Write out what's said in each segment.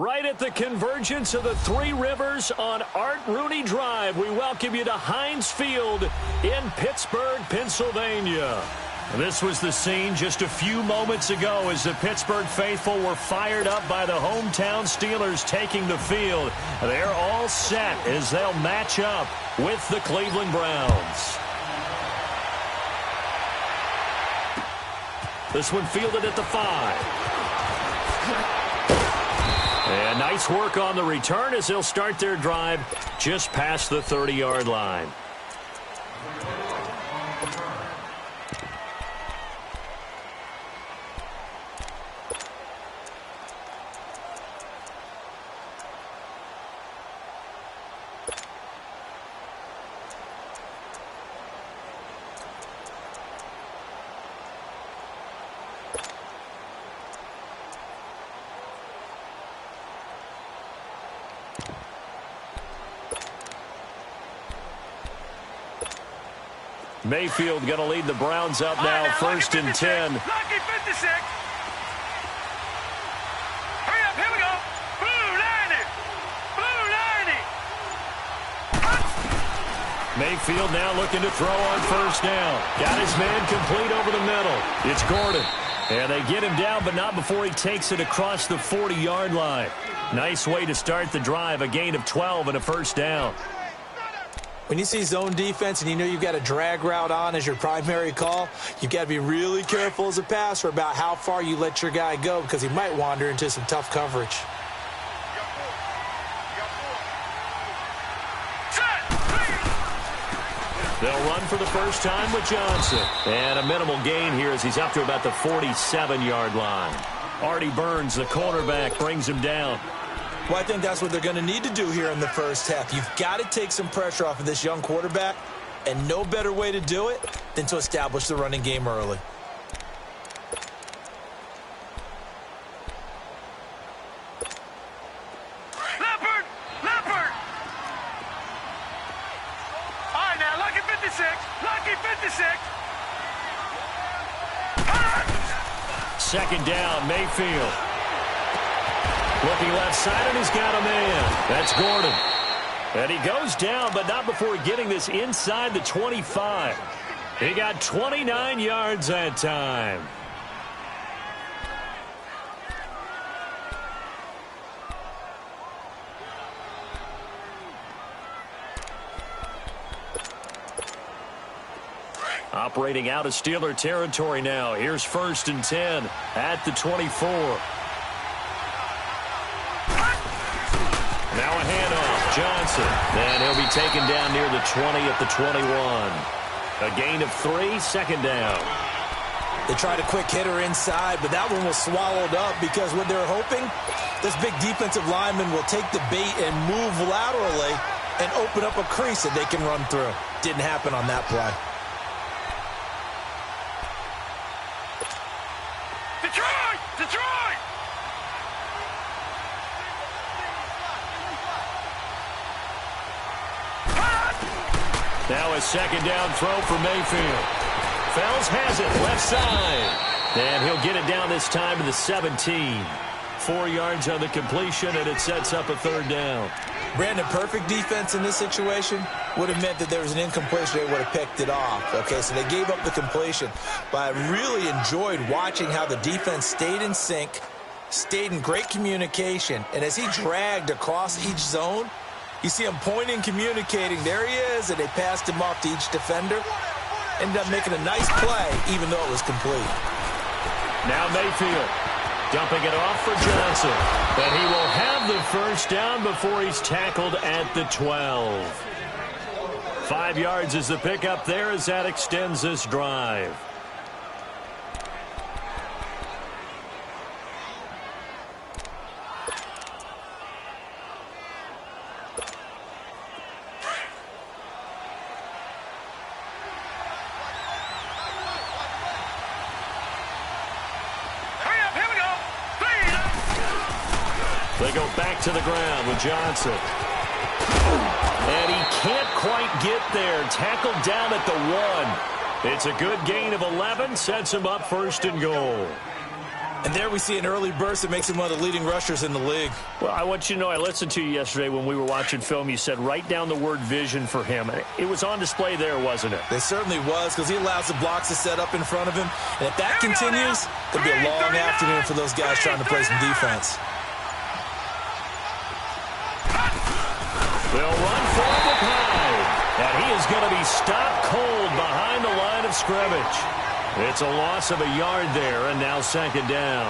Right at the convergence of the Three Rivers on Art Rooney Drive, we welcome you to Heinz Field in Pittsburgh, Pennsylvania. This was the scene just a few moments ago as the Pittsburgh faithful were fired up by the hometown Steelers taking the field. They're all set as they'll match up with the Cleveland Browns. This one fielded at the 5. And nice work on the return as they'll start their drive just past the 30-yard line. Mayfield going to lead the Browns up now, first and 10. Lucky 56. Hurry up, here we go. Blue 90. Blue 90. Mayfield now looking to throw on first down. Got his man complete over the middle. It's Gordon. And they get him down, but not before he takes it across the 40-yard line. Nice way to start the drive, a gain of 12 and a first down. When you see zone defense and you know you've got a drag route on as your primary call, you've got to be really careful as a passer about how far you let your guy go because he might wander into some tough coverage. They'll run for the first time with Johnson. And a minimal gain here as he's up to about the 47-yard line. Artie Burns, the cornerback, brings him down. Well, I think that's what they're going to need to do here in the first half. You've got to take some pressure off of this young quarterback, and no better way to do it than to establish the running game early. Leopard! Leopard! All right, now, lucky 56. Lucky 56. Second down, Mayfield. Looking left side, and he's got a man. That's Gordon. And he goes down, but not before getting this inside the 25. He got 29 yards that time. Operating out of Steeler territory now. Here's first and 10 at the 24. Now a handoff, Johnson. And he'll be taken down near the 20 at the 21. A gain of 3, second down. They tried a quick hitter inside, but that one was swallowed up because what they're hoping, this big defensive lineman will take the bait and move laterally and open up a crease that they can run through. Didn't happen on that play. Detroit! Detroit! Now a second down throw for Mayfield. Fells has it, left side. And he'll get it down this time to the 17. 4 yards on the completion, and it sets up a third down. Brandon, perfect defense in this situation would have meant that there was an incompletion. They would have picked it off. Okay, so they gave up the completion. But I really enjoyed watching how the defense stayed in sync, stayed in great communication. And as he dragged across each zone, you see him pointing, communicating. There he is, and they passed him off to each defender. Ended up making a nice play, even though it was complete. Now Mayfield dumping it off for Johnson. But he will have the first down before he's tackled at the 12. 5 yards is the pickup there as that extends this drive. They go back to the ground with Johnson. And he can't quite get there. Tackled down at the 1. It's a good gain of 11. Sets him up first and goal. And there we see an early burst that makes him one of the leading rushers in the league. Well, I want you to know I listened to you yesterday when we were watching film. You said write down the word vision for him. It was on display there, wasn't it? It certainly was, because he allows the blocks to set up in front of him. And if that continues, it'll be a long afternoon for those guys trying to play some defense. They'll run for it with Hyde. And he is going to be stopped cold behind the line of scrimmage. It's a loss of a yard there, and now second down.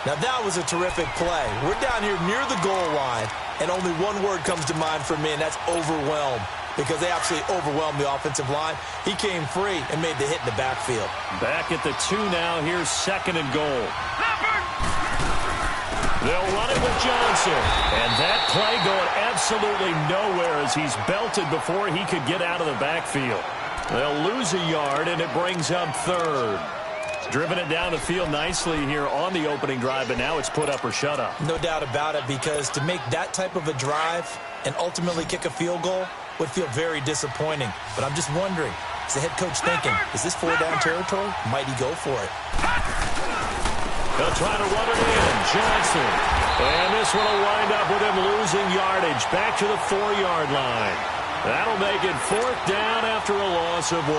Now that was a terrific play. We're down here near the goal line, and only one word comes to mind for me, and that's overwhelmed, because they absolutely overwhelmed the offensive line. He came free and made the hit in the backfield. Back at the 2 now. Here's second and goal. They'll run it with Johnson. And that play going absolutely nowhere as he's belted before he could get out of the backfield. They'll lose a yard, and it brings up third. Driven it down the field nicely here on the opening drive, but now it's put up or shut up. No doubt about it, because to make that type of a drive and ultimately kick a field goal would feel very disappointing. But I'm just wondering, is the head coach thinking, is this 4-down territory? Might he go for it? They'll try to run it in. Johnson. And this one will wind up with him losing yardage back to the 4-yard line. That'll make it 4th down after a loss of 1.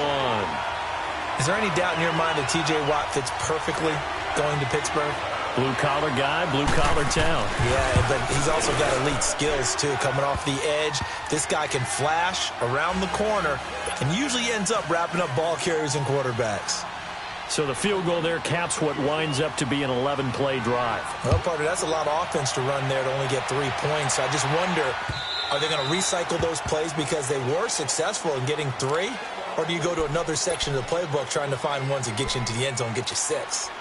Is there any doubt in your mind that T.J. Watt fits perfectly going to Pittsburgh? Blue-collar guy, blue-collar town. Yeah, but he's also got elite skills, too, coming off the edge. This guy can flash around the corner and usually ends up wrapping up ball carriers and quarterbacks. So the field goal there caps what winds up to be an 11-play drive. Well, partner, that's a lot of offense to run there to only get 3 points. I just wonder, are they going to recycle those plays because they were successful in getting 3? Or do you go to another section of the playbook trying to find ones that get you into the end zone and get you 6?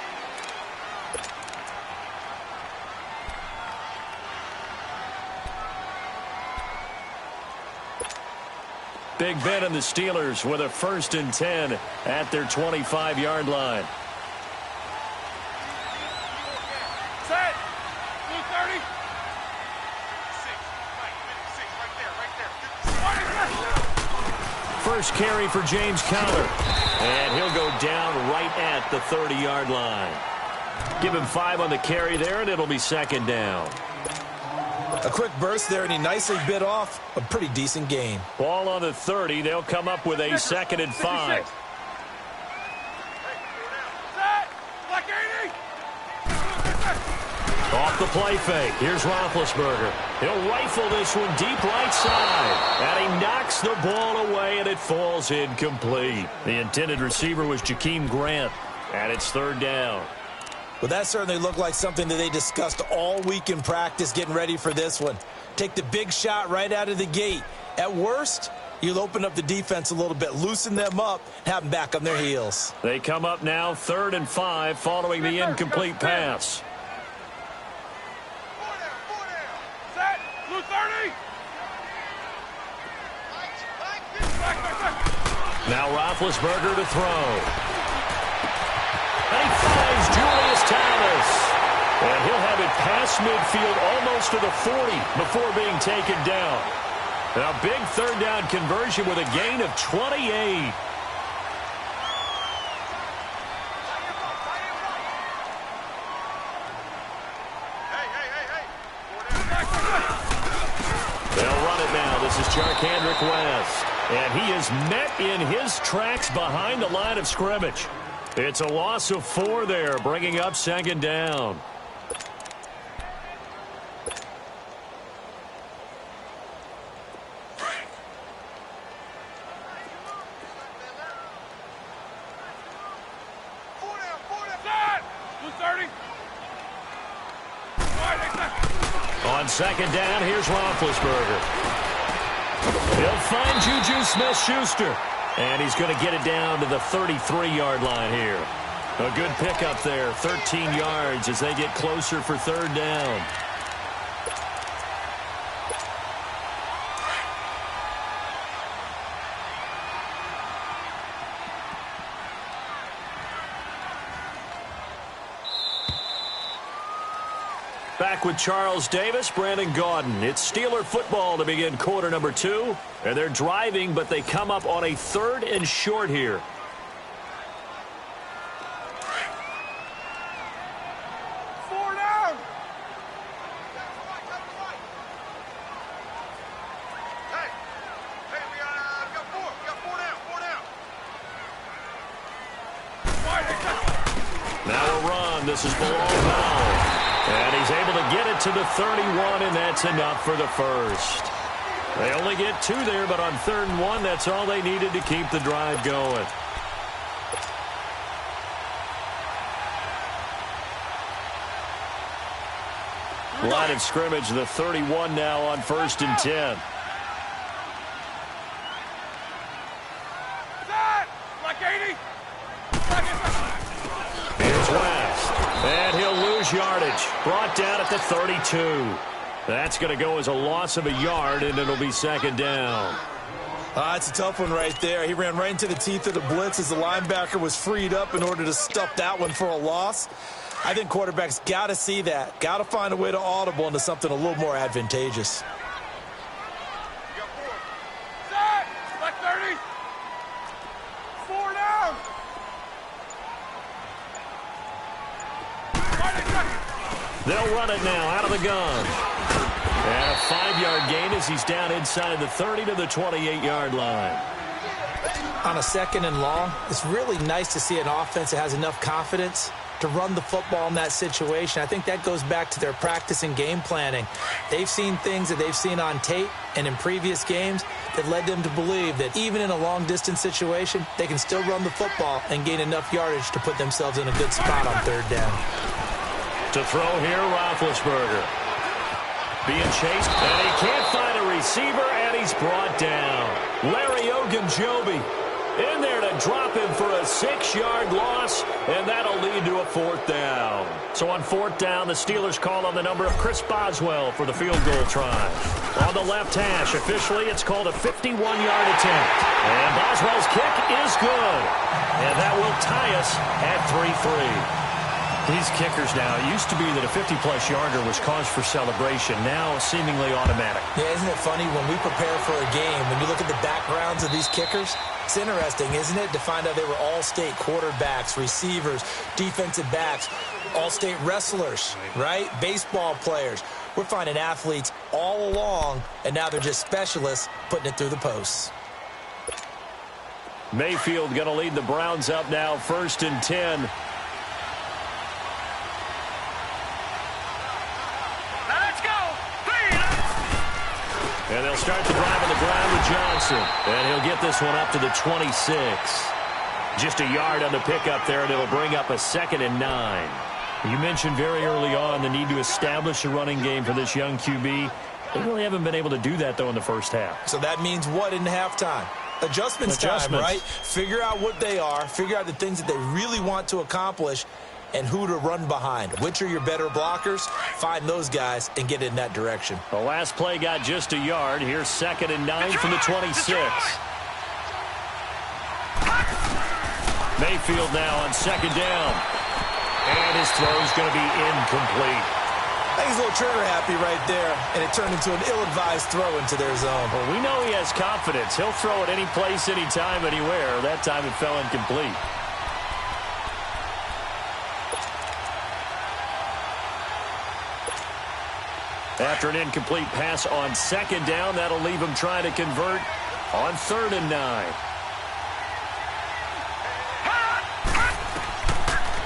Big Ben and the Steelers with a 1st and 10 at their 25-yard line. Set. Blue 30. 6. Right there. First carry for James Conner. And he'll go down right at the 30-yard line. Give him 5 on the carry there, and it'll be second down. A quick burst there, and he nicely bit off a pretty decent gain. Ball on the 30. They'll come up with a 2nd and 5. Off the play fake. Here's Roethlisberger. He'll rifle this one deep right side. And he knocks the ball away, and it falls incomplete. The intended receiver was Jakeem Grant. And it's 3rd down. Well, that certainly looked like something that they discussed all week in practice getting ready for this one. Take the big shot right out of the gate. At worst, you'll open up the defense a little bit, loosen them up, have them back on their heels. They come up now 3rd and 5 following the incomplete pass. Set. Blue 30. Now Roethlisberger to throw. And he finds Julius Thomas. And he'll have it past midfield almost to the 40 before being taken down. And a big 3rd down conversion with a gain of 28. They'll run it now. This is Charkandrick West. And he is met in his tracks behind the line of scrimmage. It's a loss of 4 there, bringing up second down. On second down, here's Roethlisberger. He'll find Juju Smith-Schuster. And he's going to get it down to the 33-yard line here. A good pickup there, 13 yards as they get closer for 3rd down. Back with Charles Davis, Brandon Gaudin. It's Steeler football to begin quarter number 2. And they're driving, but they come up on a 3rd and short here. This is below Powell. And he's able to get it to the 31, and that's enough for the first. They only get 2 there, but on 3rd and 1, that's all they needed to keep the drive going. Line of scrimmage, the 31 now on 1st and 10. Like 80. Here's West. And he'll lose yardage. Brought down at the 32. That's going to go as a loss of a yard, and it'll be 2nd down. It's a tough one right there. He ran right into the teeth of the blitz as the linebacker was freed up in order to stuff that one for a loss. I think quarterbacks got to see that. Got to find a way to audible into something a little more advantageous. Set. Like 30. 4 down. They'll run it now out of the gun. And a 5-yard gain as he's down inside the 30 to the 28-yard line. On a 2nd and long, it's really nice to see an offense that has enough confidence to run the football in that situation. I think that goes back to their practice and game planning. They've seen things that they've seen on tape and in previous games that led them to believe that even in a long-distance situation, they can still run the football and gain enough yardage to put themselves in a good spot on 3rd down. To throw here, Roethlisberger. Being chased, and he can't find a receiver, and he's brought down. Larry Ogunjobi in there to drop him for a 6-yard loss, and that'll lead to a 4th down. So on 4th down, the Steelers call on the number of Chris Boswell for the field goal try. On the left hash, officially, it's called a 51-yard attempt. And Boswell's kick is good. And that will tie us at 3-3. These kickers now, it used to be that a 50-plus yarder was cause for celebration. Now, seemingly automatic. Yeah, isn't it funny when we prepare for a game, when you look at the backgrounds of these kickers, it's interesting, isn't it, to find out they were all-state quarterbacks, receivers, defensive backs, all-state wrestlers, right? Baseball players. We're finding athletes all along, and now they're just specialists putting it through the posts. Mayfield going to lead the Browns up now, 1st and 10. And they'll start the drive on the ground with Johnson. And he'll get this one up to the 26. Just a yard on the pickup there, and it'll bring up a 2nd and 9. You mentioned very early on the need to establish a running game for this young QB. They really haven't been able to do that, though, in the first half. So that means what in halftime? Adjustments time, right? Figure out what they are. Figure out the things that they really want to accomplish and who to run behind. Which are your better blockers? Find those guys and get in that direction. The last play got just a yard. Here's 2nd and 9 from the 26. Mayfield now on 2nd down. And his throw's going to be incomplete. I think he's a little trigger happy right there, and it turned into an ill-advised throw into their zone. Well, we know he has confidence. He'll throw it any place, anytime, anywhere. That time it fell incomplete. After an incomplete pass on 2nd down, that'll leave him trying to convert on 3rd and 9.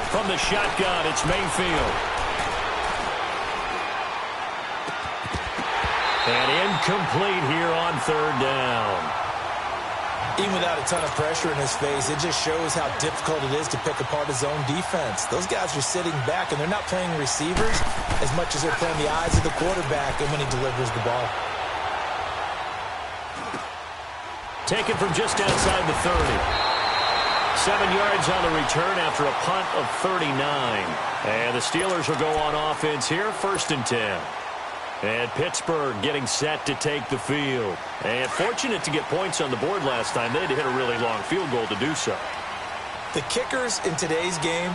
From the shotgun, it's Mayfield. And incomplete here on 3rd down. Even without a ton of pressure in his face, it just shows how difficult it is to pick apart his own defense. Those guys are sitting back, and they're not playing receivers as much as they're playing the eyes of the quarterback and when he delivers the ball. Taken from just outside the 30. 7 yards on the return after a punt of 39. And the Steelers will go on offense here, 1st and 10. And Pittsburgh getting set to take the field. And fortunate to get points on the board last time. They had to hit a really long field goal to do so. The kickers in today's game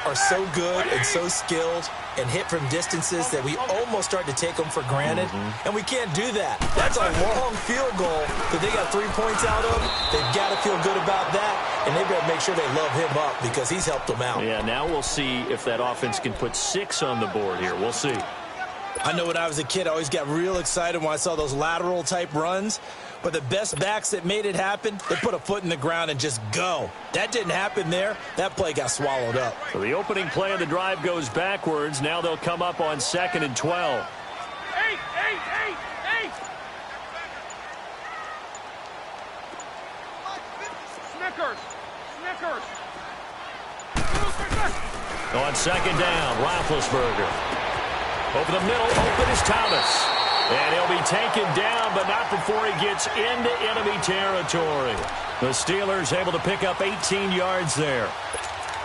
are so good and so skilled and hit from distances that we almost start to take them for granted. And we can't do that. That's a long field goal that they got 3 points out of. They've got to feel good about that, and they better make sure they love him up because he's helped them out. Yeah, now we'll see if that offense can put 6 on the board here. We'll see. I know when I was a kid, I always got real excited when I saw those lateral type runs. But the best backs that made it happen, they put a foot in the ground and just go. That didn't happen there. That play got swallowed up. So the opening play of the drive goes backwards. Now they'll come up on 2nd and 12. Eight. Snickers. On 2nd down, Roethlisberger. Over the middle, open is Thomas. And he'll be taken down, but not before he gets into enemy territory. The Steelers able to pick up 18 yards there.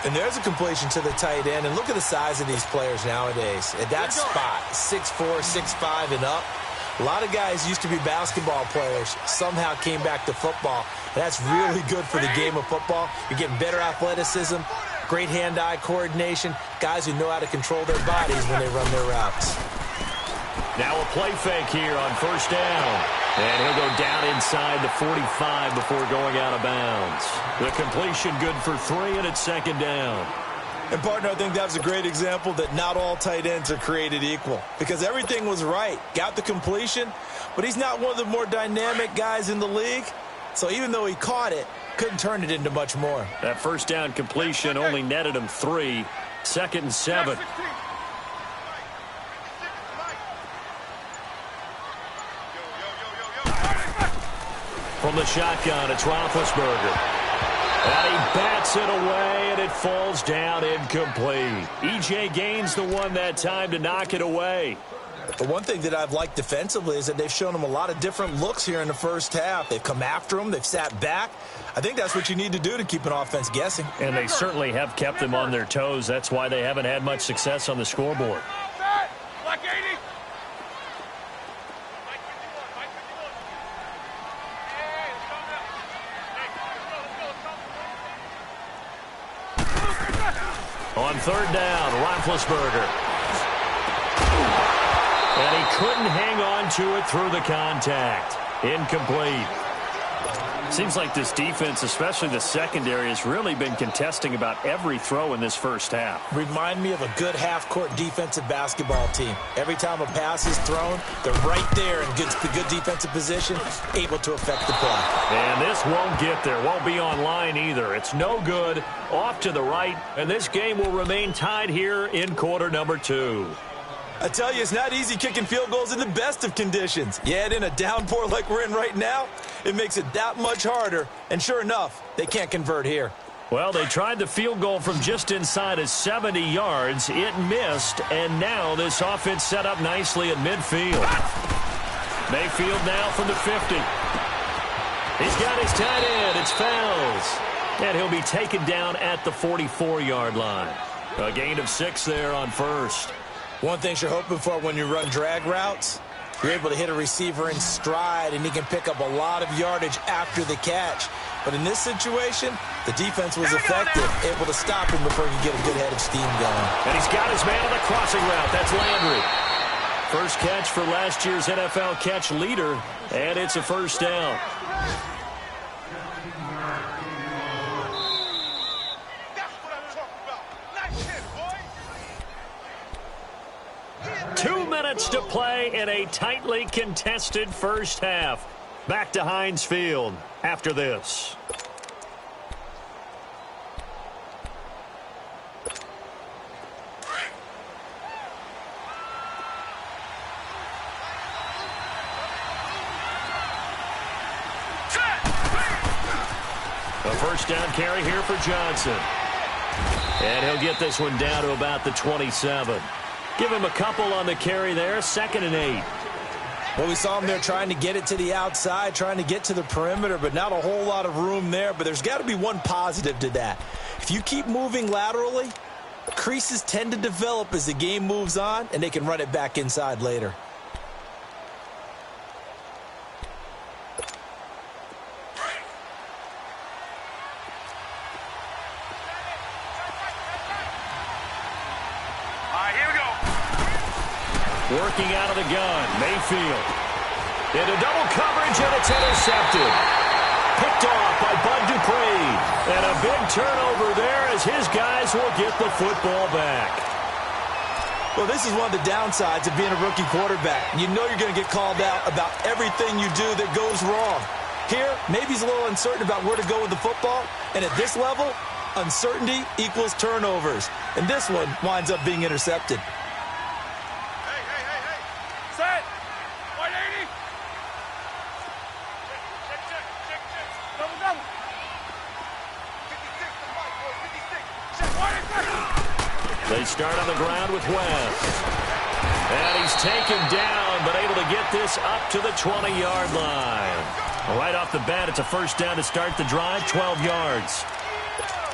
And there's a completion to the tight end. And look at the size of these players nowadays. At that spot, 6'4", 6'5", and up. A lot of guys used to be basketball players, somehow came back to football. And that's really good for the game of football. You're getting better athleticism, great hand-eye coordination, guys who know how to control their bodies when they run their routes. Now a play fake here on 1st down. And he'll go down inside the 45 before going out of bounds. The completion good for 3, and it's 2nd down. And, partner, I think that was a great example that not all tight ends are created equal. Because everything was right. Got the completion, but he's not one of the more dynamic guys in the league. So even though he caught it, couldn't turn it into much more. That 1st down completion only netted him 3. 2nd and 7. From the shotgun, it's Roethlisberger. And he bats it away, and it falls down incomplete. E.J. Gaines the one that time to knock it away. But one thing that I've liked defensively is that they've shown him a lot of different looks here in the first half. They've come after him. They've sat back. I think that's what you need to do to keep an offense guessing. And they certainly have kept them on their toes. That's why they haven't had much success on the scoreboard. Like 80. On 3rd down, Roethlisberger. And he couldn't hang on to it through the contact. Incomplete. Seems like this defense, especially the secondary, has really been contesting about every throw in this first half. Remind me of a good half-court defensive basketball team. Every time a pass is thrown, they're right there in good defensive position, able to affect the play. And this won't get there. Won't be on line either. It's no good. Off to the right. And this game will remain tied here in quarter number 2. I tell you, it's not easy kicking field goals in the best of conditions. Yet in a downpour like we're in right now, it makes it that much harder. And sure enough, they can't convert here. Well, they tried the field goal from just inside of 70 yards. It missed, and now this offense set up nicely at midfield. Mayfield now from the 50. He's got his tight end. It's Fells. And he'll be taken down at the 44-yard line. A gain of 6 there on 1st. One thing you're hoping for when you run drag routes, you're able to hit a receiver in stride, and he can pick up a lot of yardage after the catch. But in this situation, the defense was effective, able to stop him before he could get a good head of steam going. And he's got his man on the crossing route. That's Landry. First catch for last year's NFL catch leader, and it's a 1st down. To play in a tightly contested first half. Back to Heinz Field after this. A 1st down carry here for Johnson. And he'll get this one down to about the 27. Give him a couple on the carry there. 2nd and 8. Well, we saw him there trying to get it to the outside, trying to get to the perimeter, but not a whole lot of room there. But there's got to be one positive to that. If you keep moving laterally, creases tend to develop as the game moves on, and they can run it back inside later. Working out of the gun, Mayfield. Into double coverage, and it's intercepted. Picked off by Bud Dupree. And a big turnover there as his guys will get the football back. Well, this is one of the downsides of being a rookie quarterback. You know you're going to get called out about everything you do that goes wrong. Here, maybe he's a little uncertain about where to go with the football, and at this level, uncertainty equals turnovers. And this one winds up being intercepted. Hey. Set. 180. Check. Double. 56 to Mike, boy. 56. Check. 180. They start on the ground with West. And he's taken down, but able to get this up to the 20-yard line. Right off the bat, it's a first down to start the drive, 12 yards.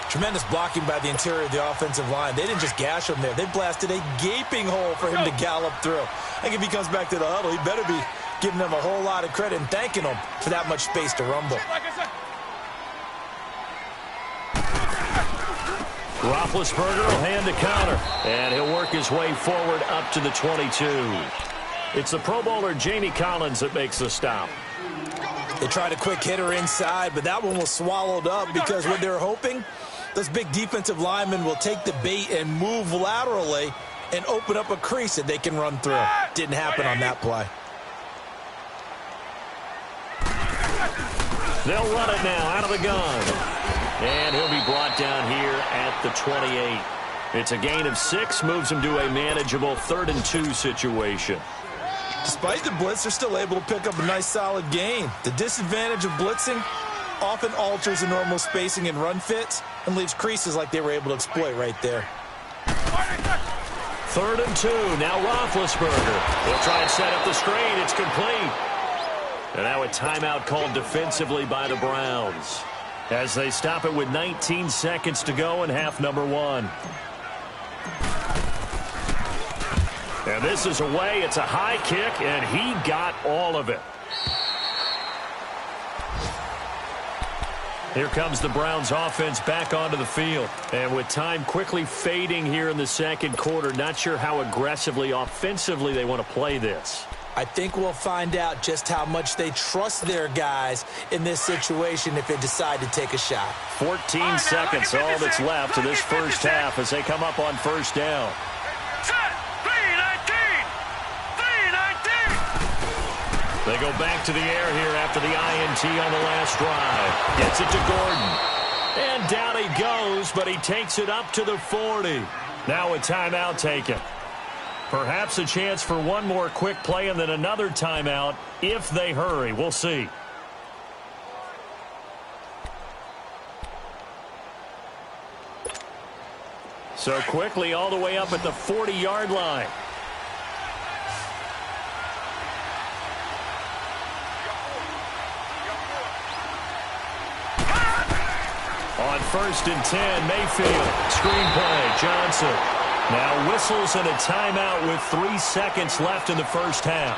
Tremendous blocking by the interior of the offensive line. They didn't just gash him there. They blasted a gaping hole for him to gallop through. I think if he comes back to the huddle, he better be giving them a whole lot of credit and thanking them for that much space to rumble. Roethlisberger will hand the counter, and he'll work his way forward up to the 22. It's the Pro Bowler Jamie Collins that makes the stop. They tried a quick hitter inside, but that one was swallowed up because what they're hoping, those big defensive linemen will take the bait and move laterally and open up a crease that they can run through. Didn't happen on that play. They'll run it now out of the gun. And he'll be brought down here at the 28. It's a gain of 6, moves him to a manageable 3rd and 2 situation. Despite the blitz, they're still able to pick up a nice solid gain. The disadvantage of blitzing often alters the normal spacing and run fits and leaves creases like they were able to exploit right there. 3rd and 2. Now Roethlisberger. He'll try and set up the screen. It's complete. And now a timeout called defensively by the Browns as they stop it with 19 seconds to go in half number 1. And this is away. It's a high kick, and he got all of it. Here comes the Browns offense back onto the field. And with time quickly fading here in the second quarter, not sure how aggressively, offensively they want to play this. I think we'll find out just how much they trust their guys in this situation if they decide to take a shot. 14 seconds, all that's left to this first half as they come up on first down. They go back to the air here after the INT on the last drive. Gets it to Gordon. And down he goes, but he takes it up to the 40. Now a timeout taken. Perhaps a chance for one more quick play and then another timeout if they hurry. We'll see. So quickly all the way up at the 40-yard line. On 1st and 10, Mayfield. Screenplay, Johnson. Now whistles and a timeout with 3 seconds left in the first half.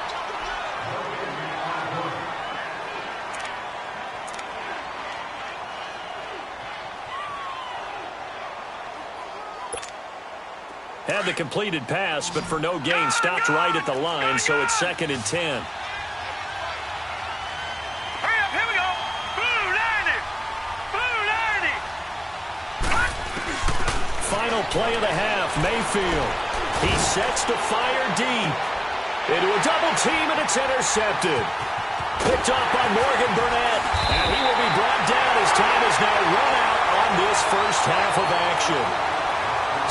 Had the completed pass, but for no gain, stopped right at the line, so it's 2nd and 10. Final play of the half, Mayfield. He sets to fire deep. Into a double team, and it's intercepted. Picked off by Morgan Burnett, and he will be brought down as time is now run out on this first half of action.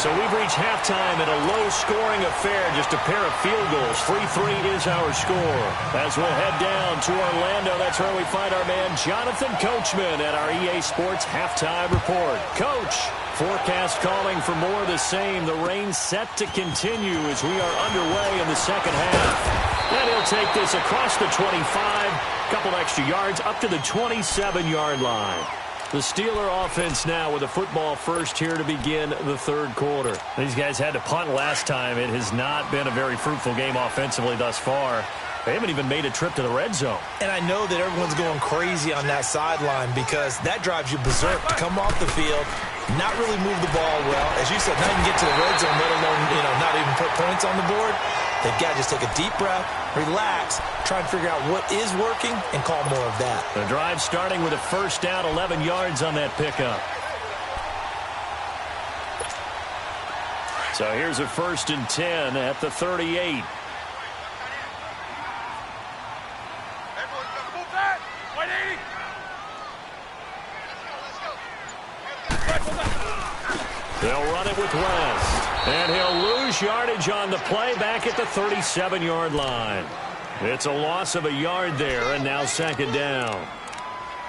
So we've reached halftime in a low-scoring affair, just a pair of field goals. 3-3 is our score. As we'll head down to Orlando, that's where we find our man Jonathan Coachman at our EA Sports Halftime Report. Coach, forecast calling for more of the same. The rain set to continue as we are underway in the second half. And he'll take this across the 25, a couple extra yards, up to the 27-yard line. The Steeler offense now with a football first here to begin the third quarter. These guys had to punt last time. It has not been a very fruitful game offensively thus far. They haven't even made a trip to the red zone. And I know that everyone's going crazy on that sideline because that drives you berserk to come off the field, not really move the ball well. As you said, not even get to the red zone, let alone, not even put points on the board. They've got to just take a deep breath, relax, try and figure out what is working, and call more of that. The drive starting with a first down, 11 yards on that pickup. So here's a 1st and 10 at the 38. They'll run it with West. And he'll lose yardage on the play back at the 37-yard line. It's a loss of a yard there, and now 2nd down.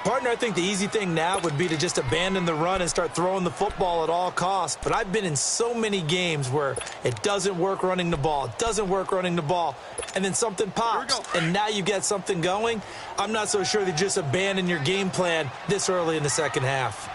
Partner, I think the easy thing now would be to just abandon the run and start throwing the football at all costs. But I've been in so many games where it doesn't work running the ball, it doesn't work running the ball, and then something pops, and now you get something going. I'm not so sure that you just abandon your game plan this early in the second half.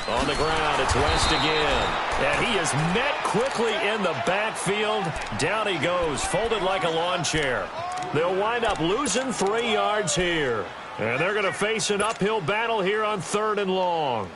On the ground, it's West again. And he is met quickly in the backfield. Down he goes, folded like a lawn chair. They'll wind up losing 3 yards here. And they're going to face an uphill battle here on 3rd and long.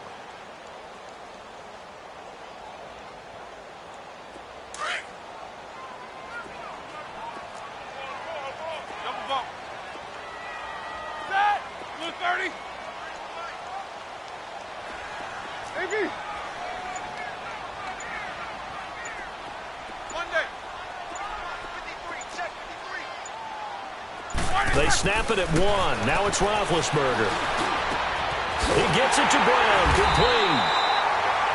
They snap it at 1. Now it's Roethlisberger. He gets it to Brown. Complete.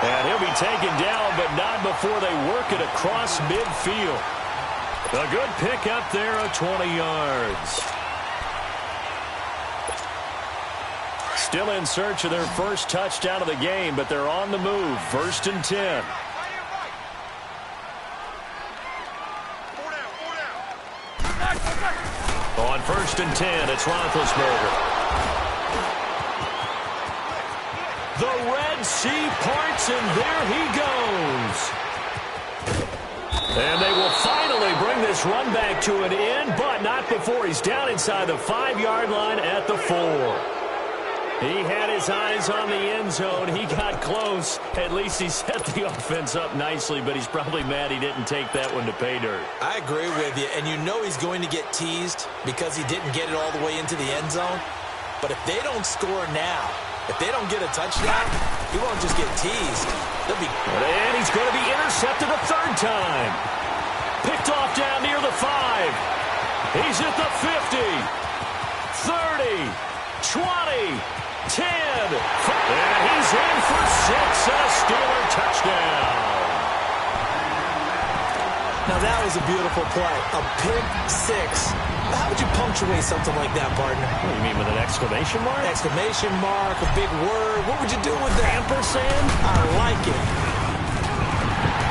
And he'll be taken down, but not before they work it across midfield. A good pick up there of 20 yards. Still in search of their first touchdown of the game, but they're on the move. 1st and 10. On 1st and 10, it's Roethlisberger. The Red Sea parts, and there he goes. And they will finally bring this run back to an end, but not before he's down inside the 5-yard line at the 4. He had his eyes on the end zone. He got close. At least he set the offense up nicely, but he's probably mad he didn't take that one to pay dirt. I agree with you, and you know he's going to get teased because he didn't get it all the way into the end zone. But if they don't score now, if they don't get a touchdown, he won't just get teased. And he's going to be intercepted a 3rd time. Picked off down near the 5. He's at the 50, 30, 20, 10, and he's in for 6 and a Steeler touchdown. Now that was a beautiful play, a pick 6. How would you punctuate something like that, partner? What do you mean, with an exclamation mark? Exclamation mark, a big word. What would you do with that? Ampersand? I like it.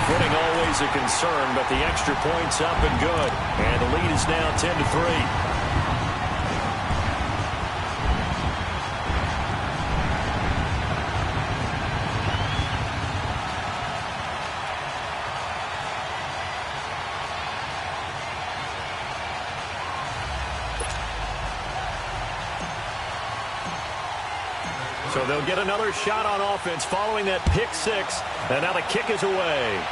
Footing always a concern, but the extra point's up and good, and the lead is now 10-3. So they'll get another shot on offense following that pick 6. And now the kick is away.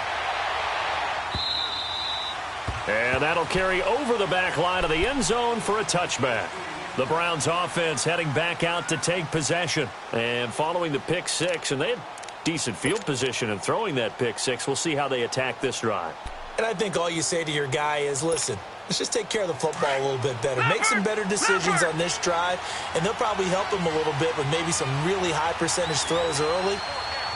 And that'll carry over the back line of the end zone for a touchback. The Browns offense heading back out to take possession. And following the pick 6, and they had decent field position in throwing that pick 6. We'll see how they attack this drive. And I think all you say to your guy is, listen, let's just take care of the football a little bit better. Make some better decisions on this drive, and they'll probably help him a little bit with maybe some really high percentage throws early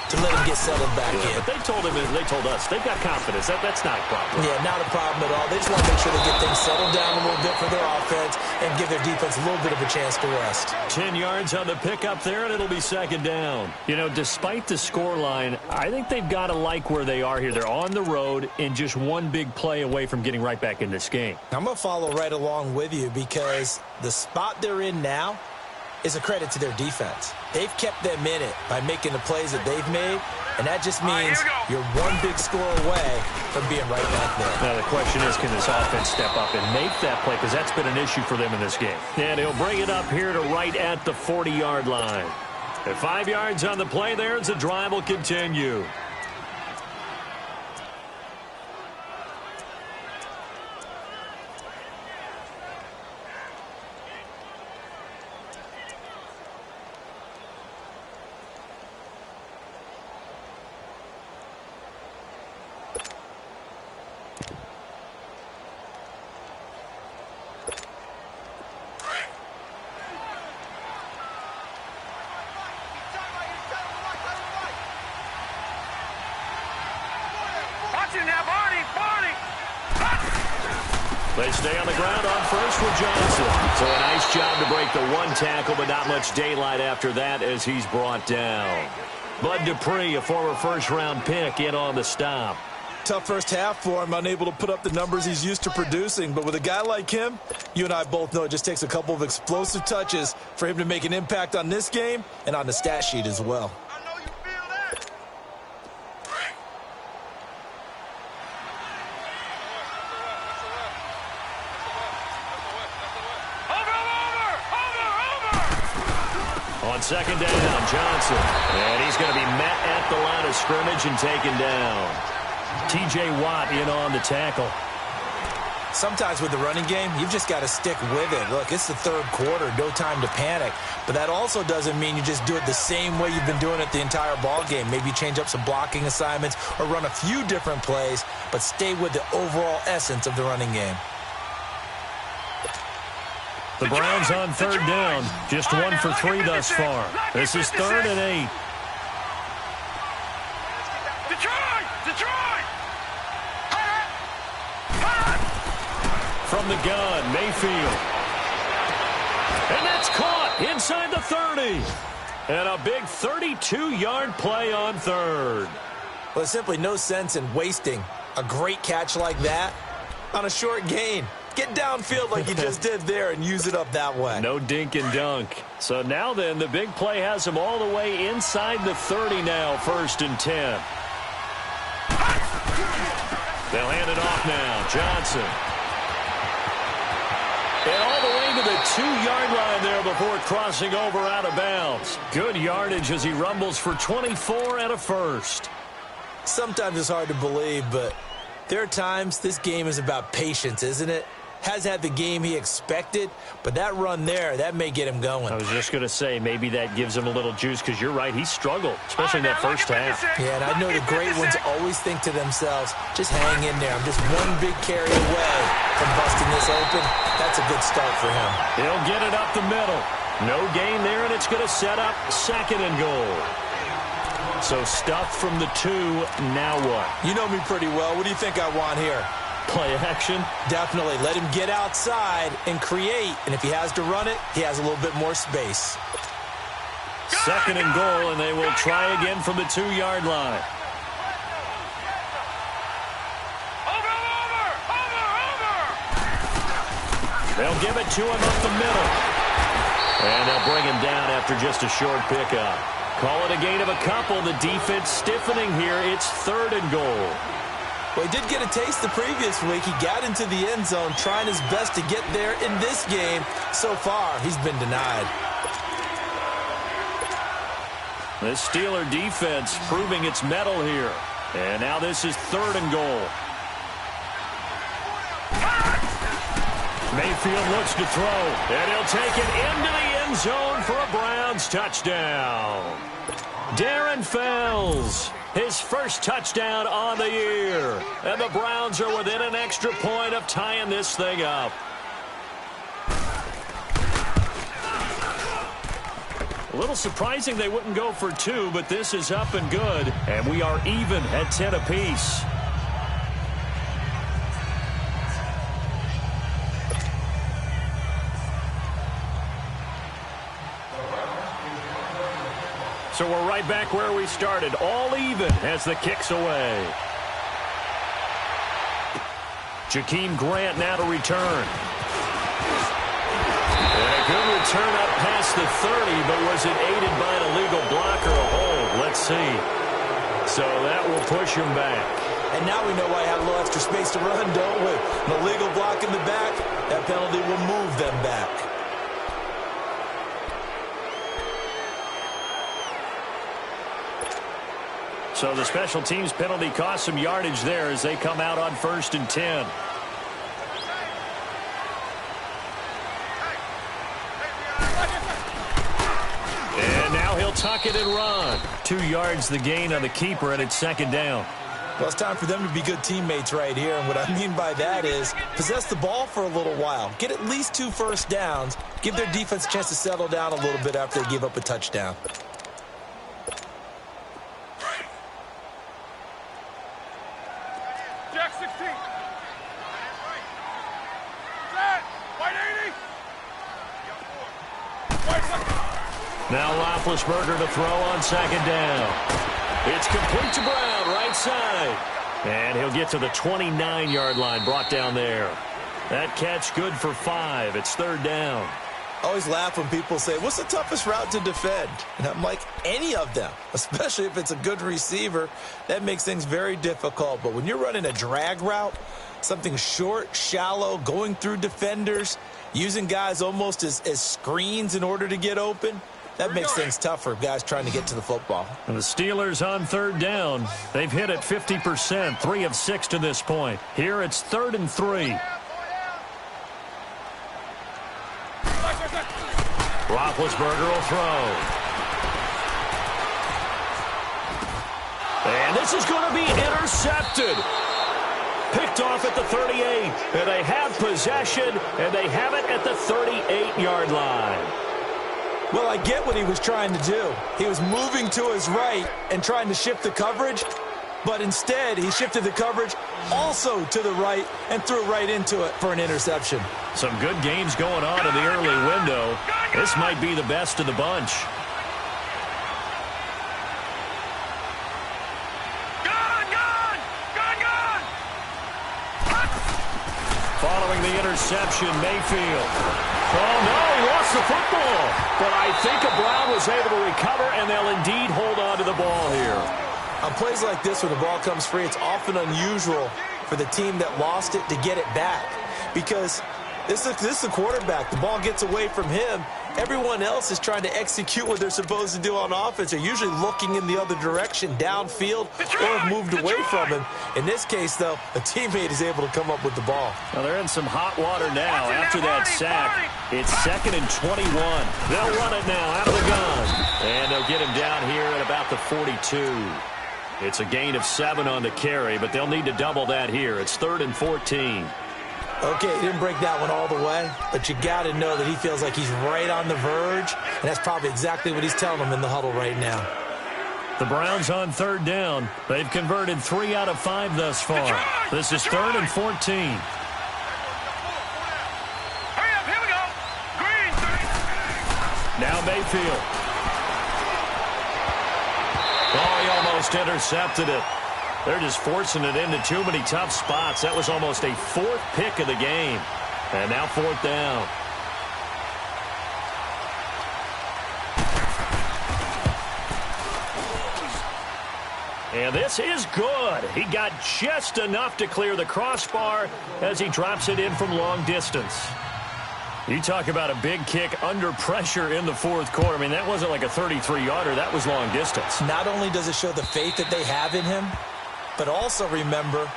to let him get settled back in. But they told him, they told us, they've got confidence. That's not a problem. Yeah, not a problem at all. They just want to make sure they get things settled down a little bit for their offense and give their defense a little bit of a chance to rest. 10 yards on the pickup there, and it'll be 2nd down. You know, despite the scoreline, I think they've got to like where they are here. They're on the road and just one big play away from getting right back in this game. I'm going to follow right along with you because the spot they're in now is a credit to their defense. They've kept them in it by making the plays that they've made, and that just means you're one big score away from being right back there. Now the question is, can this offense step up and make that play? Because that's been an issue for them in this game. And he'll bring it up here to right at the 40-yard line. At 5 yards on the play there as the drive will continue. They stay on the ground on first with Johnson. So a nice job to break the one tackle, but not much daylight after that as he's brought down. Bud Dupree, a former first-round pick, in on the stop. Tough first half for him, unable to put up the numbers he's used to producing. But with a guy like him, you and I both know it just takes a couple of explosive touches for him to make an impact on this game and on the stat sheet as well. On second down, Johnson. And he's going to be met at the line of scrimmage and taken down. T.J. Watt in on the tackle. Sometimes with the running game, you've just got to stick with it. Look, it's the third quarter, no time to panic. But that also doesn't mean you just do it the same way you've been doing it the entire ball game. Maybe change up some blocking assignments or run a few different plays, but stay with the overall essence of the running game. The Browns on third down. Just 1 for 3 thus far. This is 3rd and 8. From the gun, Mayfield. And that's caught inside the 30. And a big 32-yard play on third. Well, there's simply no sense in wasting a great catch like that on a short gain. Get downfield like you just did there and use it up that way. No dink and dunk. So now then, the big play has him all the way inside the 30 now, 1st and 10. They'll hand it off now. Johnson. And all the way to the 2-yard line there before crossing over out of bounds. Good yardage as he rumbles for 24 and a first. Sometimes it's hard to believe, but there are times this game is about patience, isn't it? Has had the game he expected, but that run there, that may get him going. I was just going to say, maybe that gives him a little juice, because you're right, he struggled, especially in that first half. Yeah, and I know the great ones always think to themselves, just hang in there. I'm just one big carry away from busting this open. That's a good start for him. He'll get it up the middle. No gain there, and it's going to set up 2nd and goal. So stuff from the 2, now what? You know me pretty well. What do you think I want here? Play action? Definitely. Let him get outside and create. And if he has to run it, he has a little bit more space. 2nd and goal, and they will try again from the 2-yard line. They'll give it to him up the middle. And they'll bring him down after just a short pickup. Call it a gain of a couple. The defense stiffening here. It's 3rd and goal. Well, he did get a taste the previous week. He got into the end zone trying his best to get there in this game. So far, he's been denied. The Steeler defense proving its mettle here. And now this is 3rd and goal. Mayfield looks to throw. And he'll take it into the end zone for a Browns touchdown. Darren Fells. His first touchdown on the year. And the Browns are within an extra point of tying this thing up. A little surprising they wouldn't go for 2, but this is up and good. And we are even at 10 apiece. So we're right back where we started, all even as the kick's away. Jakeem Grant now to return. And a good return up past the 30, but was it aided by an illegal block or a hold? Let's see. So that will push him back. And now we know why I have a little extra space to run, don't we? An illegal block in the back, that penalty will move them back. So the special teams penalty cost some yardage there as they come out on 1st and 10. And now he'll tuck it and run. 2 yards the gain on the keeper, and it's 2nd down. Well, it's time for them to be good teammates right here. And what I mean by that is possess the ball for a little while. Get at least 2 first downs. Give their defense a chance to settle down a little bit after they give up a touchdown. Now Roethlisberger to throw on second down. It's complete to Brown, right side. And he'll get to the 29-yard line, brought down there. That catch good for 5. It's third down. I always laugh when people say, what's the toughest route to defend? And I'm like, any of them, especially if it's a good receiver. That makes things very difficult. But when you're running a drag route, something short, shallow, going through defenders, using guys almost as screens in order to get open, that makes things tough for guys trying to get to the football. And the Steelers on third down. They've hit it 50%, 3 of 6 to this point. Here it's 3rd and 3. Roethlisberger will throw. And this is going to be intercepted. Picked off at the 38. And they have possession, and they have it at the 38-yard line. Well, I get what he was trying to do. He was moving to his right and trying to shift the coverage, but instead he shifted the coverage also to the right and threw right into it for an interception. Some good games going on in the early window. This might be the best of the bunch. Following the interception, Mayfield. Oh, no, he lost the football. But I think Brown was able to recover, and they'll indeed hold on to the ball here. On plays like this where the ball comes free, it's often unusual for the team that lost it to get it back. Because this is the quarterback. The ball gets away from him. Everyone else is trying to execute what they're supposed to do on offense. They're usually looking in the other direction, downfield, or have moved away from him. In this case, though, a teammate is able to come up with the ball. Well, they're in some hot water now after that sack. It's 2nd and 21. They'll run it now out of the gun. And they'll get him down here at about the 42. It's a gain of 7 on the carry, but they'll need to double that here. It's 3rd and 14. Okay, he didn't break that one all the way, but you got to know that he feels like he's right on the verge, and that's probably exactly what he's telling them in the huddle right now. The Browns on third down. They've converted 3 out of 5 thus far. This is 3rd and 14. Hurry up, here we go. Green. Now Mayfield. Oh, he almost intercepted it. They're just forcing it into too many tough spots. That was almost a 4th pick of the game. And now 4th down. And this is good. He got just enough to clear the crossbar as he drops it in from long distance. You talk about a big kick under pressure in the 4th quarter. I mean, that wasn't like a 33-yarder. That was long distance. Not only does it show the faith that they have in him, but also remember,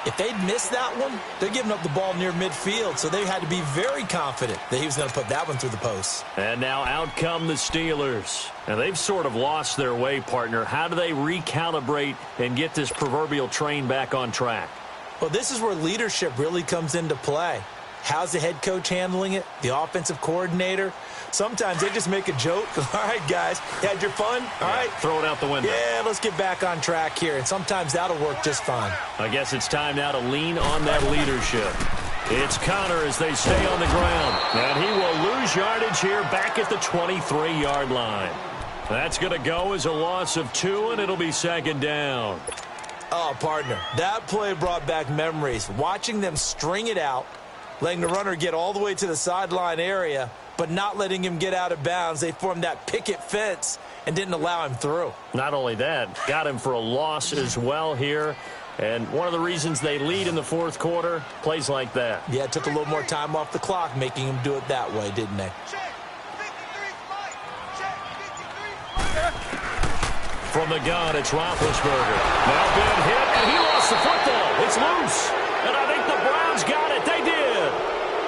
if they'd missed that one, they're giving up the ball near midfield, so they had to be very confident that he was going to put that one through the post. And now out come the Steelers. And they've sort of lost their way, partner. How do they recalibrate and get this proverbial train back on track? Well, this is where leadership really comes into play. How's the head coach handling it? The offensive coordinator? Sometimes they just make a joke. All right, guys, you had your fun? All right. Throw it out the window. Yeah, let's get back on track here. And sometimes that'll work just fine. I guess it's time now to lean on that leadership. It's Connor as they stay on the ground. And he will lose yardage here back at the 23-yard line. That's going to go as a loss of 2, and it'll be 2nd down. Oh, partner, that play brought back memories. Watching them string it out, letting the runner get all the way to the sideline area, but not letting him get out of bounds. They formed that picket fence and didn't allow him through. Not only that, got him for a loss as well here. And one of the reasons they lead in the 4th quarter, plays like that. Yeah, it took a little more time off the clock, making him do it that way, didn't they? From the gun, it's Roethlisberger. Now been hit, and he lost the football. It's loose. And I think the Browns got it. They did.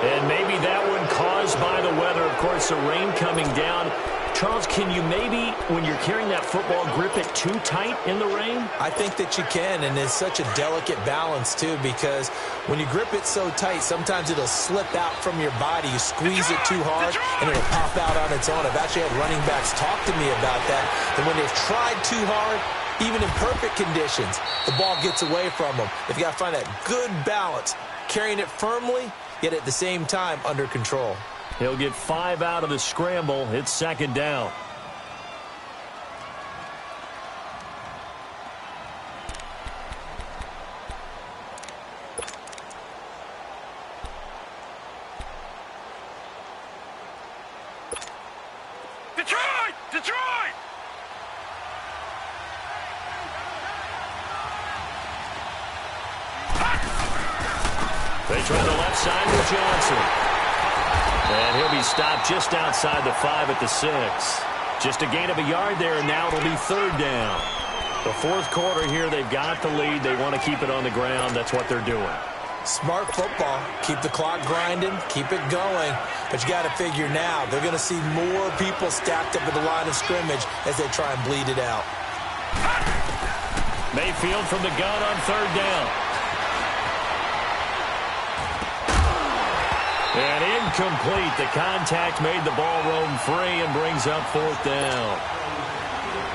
And maybe that one caused by the weather. Of course, the rain coming down. Charles, can you maybe, when you're carrying that football, grip it too tight in the rain? I think that you can, and it's such a delicate balance, too, because when you grip it so tight, sometimes it'll slip out from your body. You squeeze it too hard, and it'll pop out on its own. I've actually had running backs talk to me about that when they've tried too hard, even in perfect conditions, the ball gets away from them. They've got to find that good balance, carrying it firmly, yet at the same time under control. He'll get 5 out of the scramble. It's 2nd down. They try the left side with Johnson. And he'll be stopped just outside the 5 at the 6. Just a gain of a yard there, and now it'll be 3rd down. The 4th quarter here, they've got the lead. They want to keep it on the ground. That's what they're doing. Smart football. Keep the clock grinding. Keep it going. But you got to figure now, they're going to see more people stacked up at the line of scrimmage as they try and bleed it out. Mayfield from the gun on 3rd down. And incomplete. The contact made the ball roam free and brings up 4th down.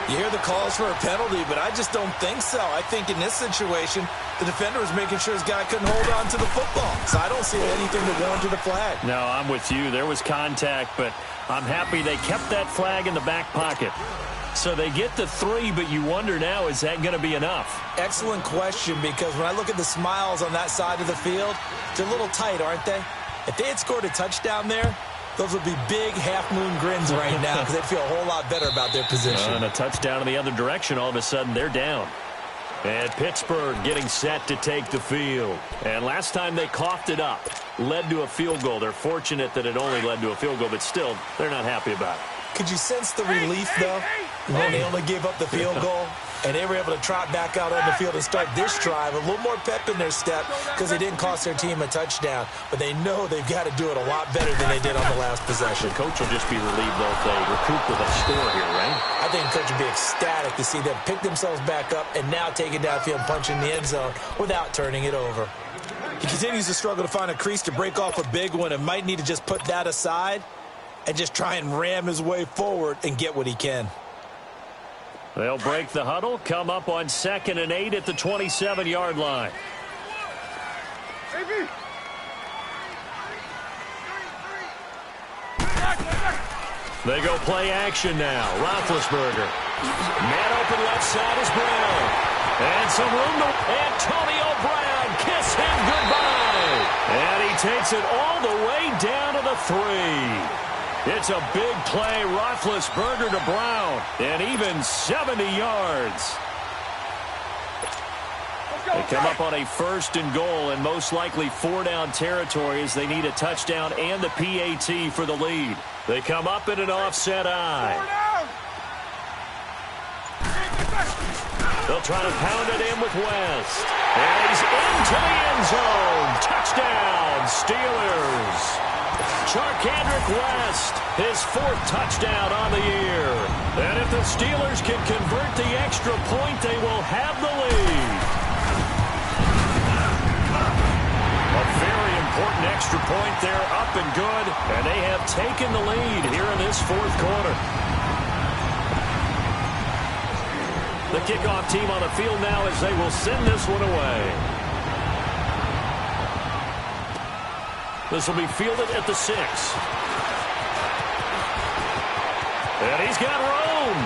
You hear the calls for a penalty, but I just don't think so. I think in this situation, the defender was making sure his guy couldn't hold on to the football. So I don't see anything that warranted a flag. No, I'm with you. There was contact, but I'm happy they kept that flag in the back pocket. So they get the 3, but you wonder now, is that going to be enough? Excellent question, because when I look at the smiles on that side of the field, they're a little tight, aren't they? If they had scored a touchdown there, those would be big half-moon grins right now because they'd feel a whole lot better about their position. And a touchdown in the other direction, all of a sudden they're down. And Pittsburgh getting set to take the field. And last time they coughed it up, led to a field goal. They're fortunate that it only led to a field goal, but still, they're not happy about it. Could you sense the relief, though, when they only gave up the field goal? And they were able to trot back out on the field and start this drive. A little more pep in their step because they didn't cost their team a touchdown. But they know they've got to do it a lot better than they did on the last possession. The coach will just be relieved, though, if they recoup with a score here, right? I think the coach would be ecstatic to see them pick themselves back up and now take it downfield and punch in the end zone without turning it over. He continues to struggle to find a crease to break off a big one and might need to just put that aside and just try and ram his way forward and get what he can. They'll break the huddle, come up on 2nd and 8 at the 27-yard line. They go play action now. Roethlisberger. Man open left side is Brown. And some room to Antonio Brown. Kiss him goodbye. And he takes it all the way down to the 3. It's a big play. Roethlisberger to Brown. And even 70 yards. They come up on a 1st and goal and most likely 4-down territory as they need a touchdown and the PAT for the lead. They come up in an offset eye. They'll try to pound it in with West. And he's into the end zone. Touchdown, Steelers. Charkandrick West, his 4th touchdown on the year. And if the Steelers can convert the extra point, they will have the lead. A very important extra point there, up and good. And they have taken the lead here in this 4th quarter. The kickoff team on the field now as they will send this one away. This will be fielded at the 6. And he's got room.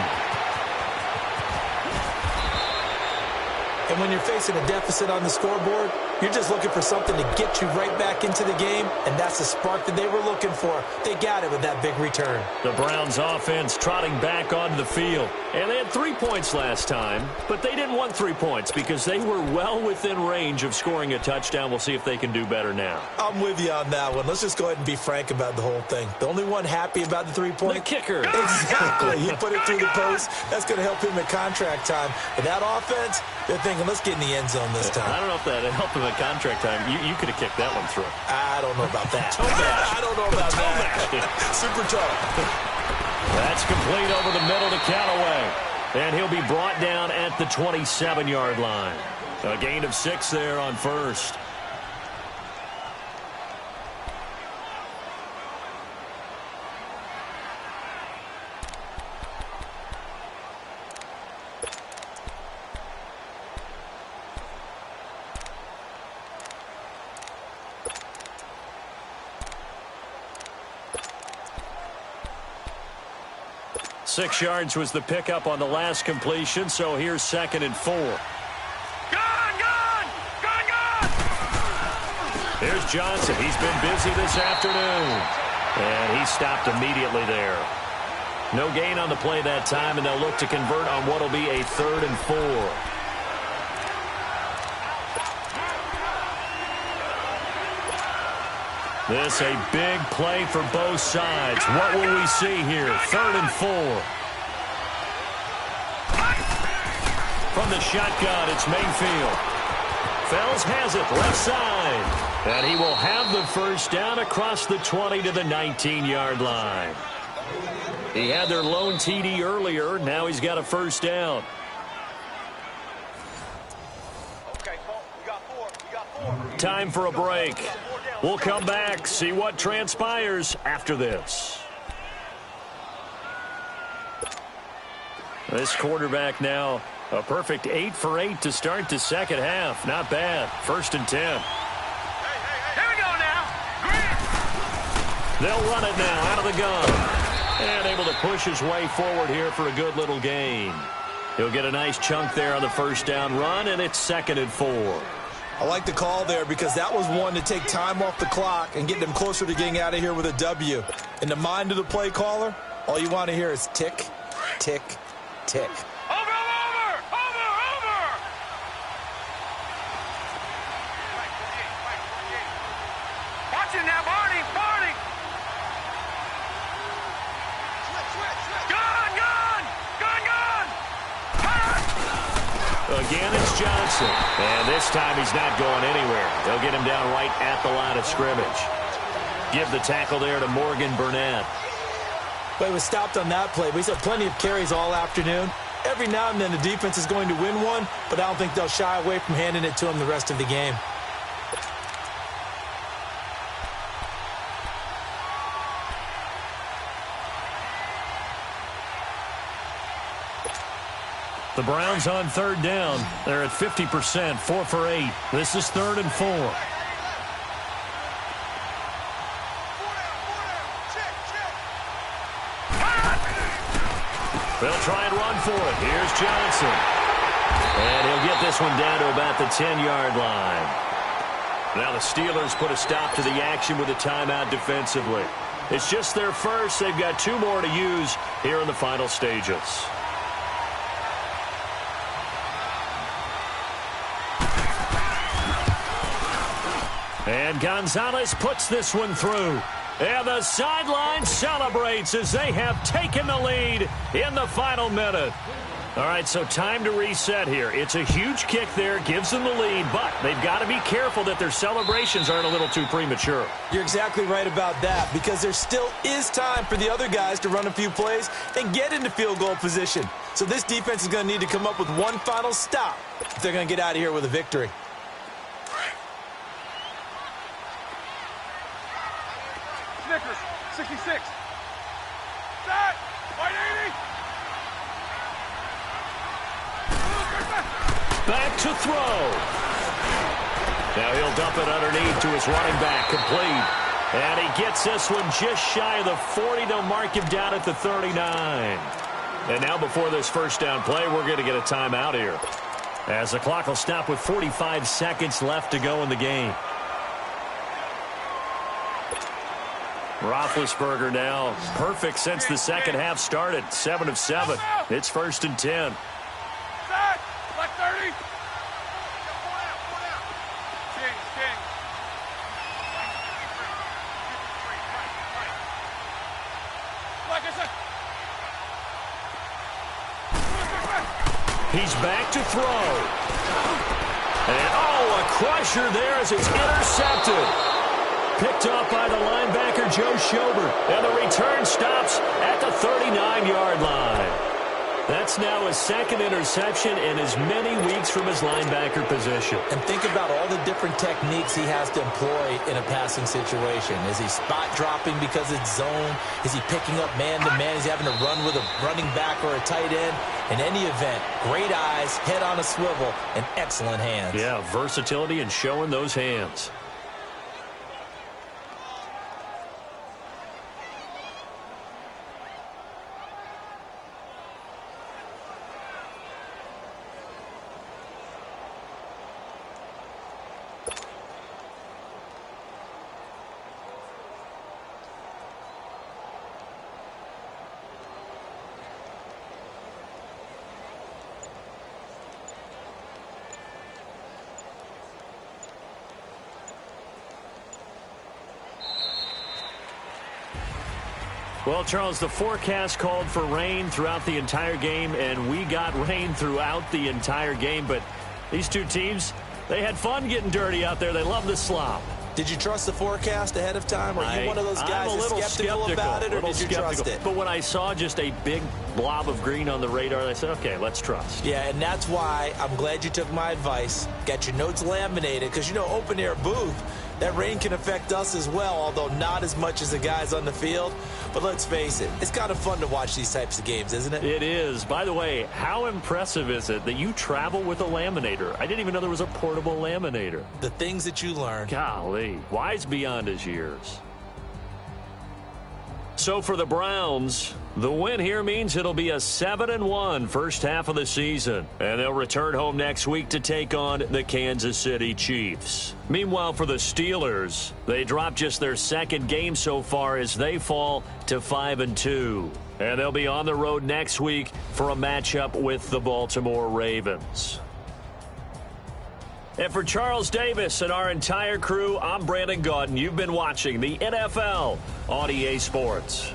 And when you're facing a deficit on the scoreboard, you're just looking for something to get you right back into the game, and that's the spark that they were looking for. They got it with that big return. The Browns offense trotting back onto the field. And they had 3 points last time, but they didn't want 3 points because they were well within range of scoring a touchdown. We'll see if they can do better now. I'm with you on that one. Let's just go ahead and be frank about the whole thing. The only one happy about the 3-point? The kicker. Exactly. He put it through the post. That's going to help him at contract time. But that offense, they're thinking, let's get in the end zone this time. I don't know if that helped him at contract time. You could have kicked that one through. I don't know about that. I don't know about that. Super tough. That's complete over the middle to Callaway. And he'll be brought down at the 27-yard line. A gain of 6 there on 1st. Six yards was the pickup on the last completion, so here's 2nd and 4. Gone! Here's Johnson. He's been busy this afternoon. And he stopped immediately there. No gain on the play that time, and they'll look to convert on what will be a 3rd and 4. This a big play for both sides. What will we see here? 3rd and 4. From the shotgun, it's Mayfield. Fells has it left side. And he will have the first down across the 20 to the 19-yard line. He had their lone TD earlier. Now he's got a first down. Okay, we got four. Time for a break. We'll come back, see what transpires after this. This quarterback now a perfect 8 for 8 to start the second half. Not bad. 1st and 10. Here we go now. They'll run it now out of the gun. And able to push his way forward here for a good little gain. He'll get a nice chunk there on the first down run, and it's 2nd and 4. I like the call there because that was one to take time off the clock and get them closer to getting out of here with a W. In the mind of the play caller, all you want to hear is tick, tick, tick. Over. Watch it now, Barney. Gun. Again, it's Johnson. And this time he's not going anywhere. They'll get him down right at the line of scrimmage. Give the tackle there to Morgan Burnett. Well, he was stopped on that play, but he's had plenty of carries all afternoon. Every now and then the defense is going to win one, but I don't think they'll shy away from handing it to him the rest of the game. The Browns on 3rd down. They're at 50%, 4 for 8. This is 3rd and 4. They'll try and run for it. Here's Johnson. And he'll get this one down to about the 10-yard line. Now the Steelers put a stop to the action with a timeout defensively. It's just their first. They've got 2 more to use here in the final stages. And Gonzalez puts this one through. And the sideline celebrates as they have taken the lead in the final minute. All right, so time to reset here. It's a huge kick there, gives them the lead, but they've got to be careful that their celebrations aren't a little too premature. You're exactly right about that, because there still is time for the other guys to run a few plays and get into field goal position. So this defense is going to need to come up with one final stop if they're going to get out of here with a victory. Snickers, 66. Set. White 80. Back to throw. Now he'll dump it underneath to his running back, complete. And he gets this one just shy of the 40. They'll mark him down at the 39. And now before this first down play, we're going to get a timeout here, as the clock will stop with 45 seconds left to go in the game. Roethlisberger now perfect since the second half started. 7 of 7. It's 1st and 10. Set. Left 30. King. Like I said. He's back to throw. And, a crusher there as it's intercepted. Picked up by the linebacker, Joe Schobert. And the return stops at the 39-yard line. That's now his 2nd interception in as many weeks from his linebacker position. And think about all the different techniques he has to employ in a passing situation. Is he spot dropping because it's zone? Is he picking up man-to-man? Is he having to run with a running back or a tight end? In any event, great eyes, head on a swivel, and excellent hands. Yeah, versatility and showing those hands. Well, Charles, the forecast called for rain throughout the entire game, and we got rain throughout the entire game. But these two teams, they had fun getting dirty out there. They love the slop. Did you trust the forecast ahead of time? Are you one of those guys that's skeptical about it, or did you trust it? But when I saw just a big blob of green on the radar, I said, okay, let's trust. Yeah, and that's why I'm glad you took my advice. Got your notes laminated, because, you know, open-air booth, that rain can affect us as well, although not as much as the guys on the field. But let's face it, it's kind of fun to watch these types of games, isn't it? It is. By the way, how impressive is it that you travel with a laminator? I didn't even know there was a portable laminator. The things that you learn. Golly, wise beyond his years. So for the Browns, the win here means it'll be a 7-1 first half of the season, and they'll return home next week to take on the Kansas City Chiefs. Meanwhile, for the Steelers, they dropped just their second game so far as they fall to 5-2. And they'll be on the road next week for a matchup with the Baltimore Ravens. And for Charles Davis and our entire crew, I'm Brandon Gaudin. You've been watching the NFL on EA Sports.